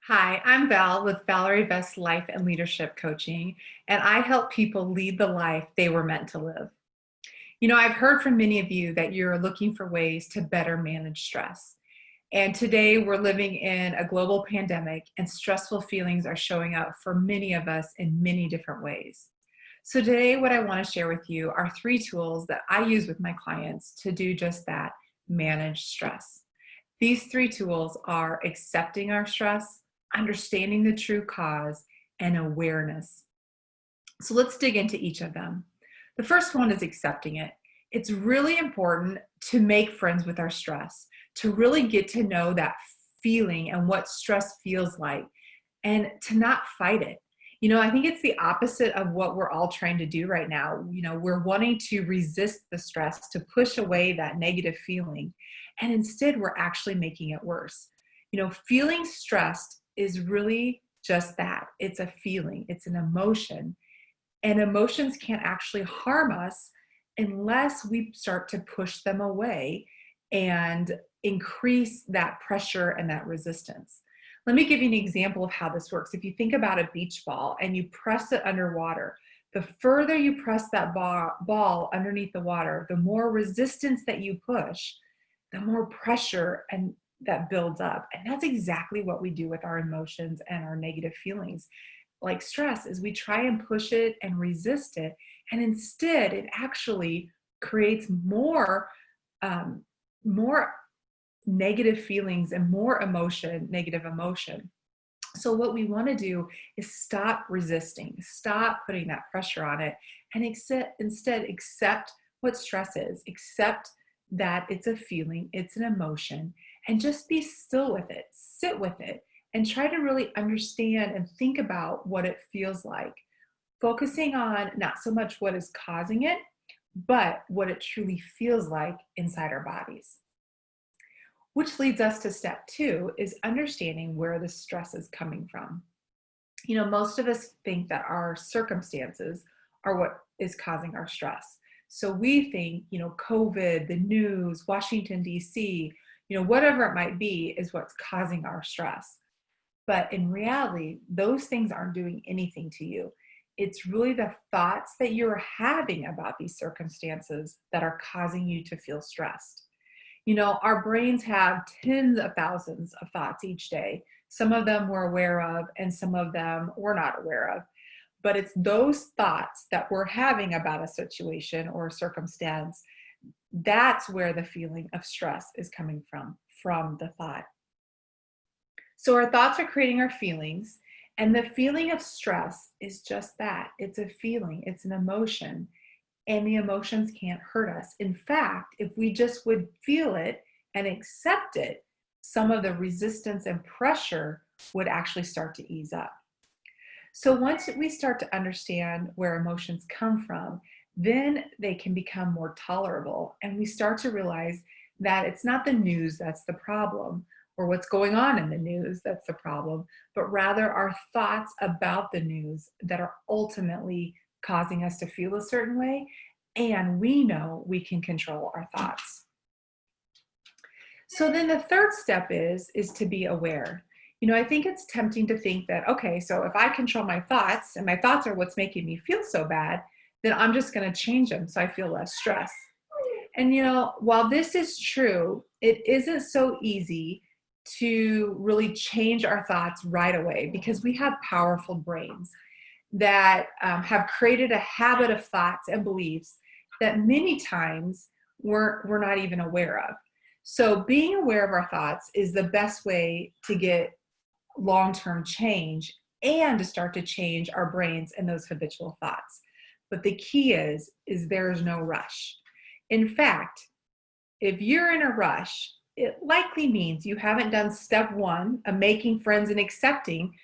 Hi, I'm Val with Valarie Best Life and Leadership Coaching, and I help people lead the life they were meant to live. I've heard from many of you that you're looking for ways to better manage stress. And today we're living in a global pandemic, and stressful feelings are showing up for many of us in many different ways. So, today, what I want to share with you are three tools that I use with my clients to do just that: manage stress. These three tools are accepting our stress, understanding the true cause, and awareness. So let's dig into each of them. The first one is accepting it. It's really important to make friends with our stress, to really get to know that feeling and what stress feels like, and to not fight it. I think it's the opposite of what we're all trying to do right now. We're wanting to resist the stress, to push away that negative feeling, and instead we're actually making it worse. Feeling stressed is really just that. It's a feeling, it's an emotion, and emotions can't actually harm us unless we start to push them away and increase that pressure and that resistance. Let me give you an example of how this works. If you think about a beach ball and you press it underwater, the further you press that ball underneath the water, the more resistance that you push, the more pressure and that builds up. And that's exactly what we do with our emotions and our negative feelings. Like stress, is we try and push it and resist it, and instead it actually creates more negative feelings and more negative emotion. So what we want to do is stop resisting, stop putting that pressure on it, and instead accept what stress is, accept that it's a feeling, it's an emotion, and just be still with it, sit with it, and try to really understand and think about what it feels like, focusing on not so much what is causing it, but what it truly feels like inside our bodies. Which leads us to step two, is understanding where the stress is coming from. Most of us think that our circumstances are what is causing our stress. So we think, COVID, the news, Washington, D.C., whatever it might be is what's causing our stress. But in reality, those things aren't doing anything to you. It's really the thoughts that you're having about these circumstances that are causing you to feel stressed. Our brains have tens of thousands of thoughts each day. Some of them we're aware of, and some of them we're not aware of. But it's those thoughts that we're having about a situation or a circumstance. That's where the feeling of stress is coming from the thought. So our thoughts are creating our feelings, and the feeling of stress is just that. It's a feeling, it's an emotion, and the emotions can't hurt us. In fact, if we just would feel it and accept it, some of the resistance and pressure would actually start to ease up. So once we start to understand where emotions come from, then they can become more tolerable, and we start to realize that it's not the news that's the problem, or what's going on in the news that's the problem, but rather our thoughts about the news that are ultimately causing us to feel a certain way, and we know we can control our thoughts. So then the third step is to be aware. I think it's tempting to think that, okay, so if I control my thoughts and my thoughts are what's making me feel so bad, then I'm just going to change them so I feel less stress. And while this is true, it isn't so easy to really change our thoughts right away, because we have powerful brains that have created a habit of thoughts and beliefs that many times we're not even aware of. So being aware of our thoughts is the best way to get long-term change and to start to change our brains and those habitual thoughts. But the key is there's no rush. In fact, if you're in a rush, it likely means you haven't done step one of making friends and accepting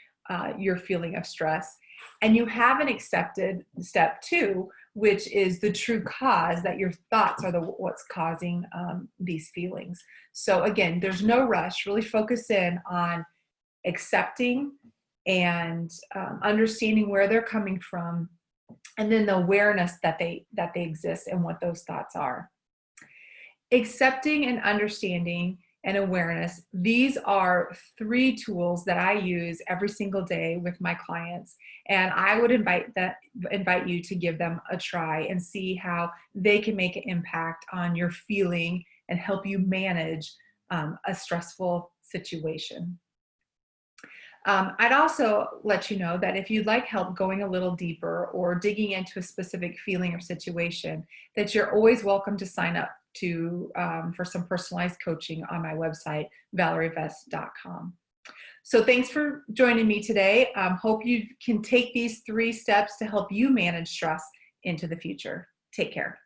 your feeling of stress, and you haven't accepted step two, which is the true cause, that your thoughts are what's causing these feelings. So again, there's no rush. Really focus in on accepting and understanding where they're coming from, and then the awareness that they exist and what those thoughts are. Accepting and understanding and awareness. These are 3 tools that I use every single day with my clients. And I would invite you to give them a try and see how they can make an impact on your feeling and help you manage a stressful situation. I'd also let you know that if you'd like help going a little deeper or digging into a specific feeling or situation, that you're always welcome to sign up for some personalized coaching on my website, valarievest.com. So thanks for joining me today. Hope you can take these 3 steps to help you manage stress into the future. Take care.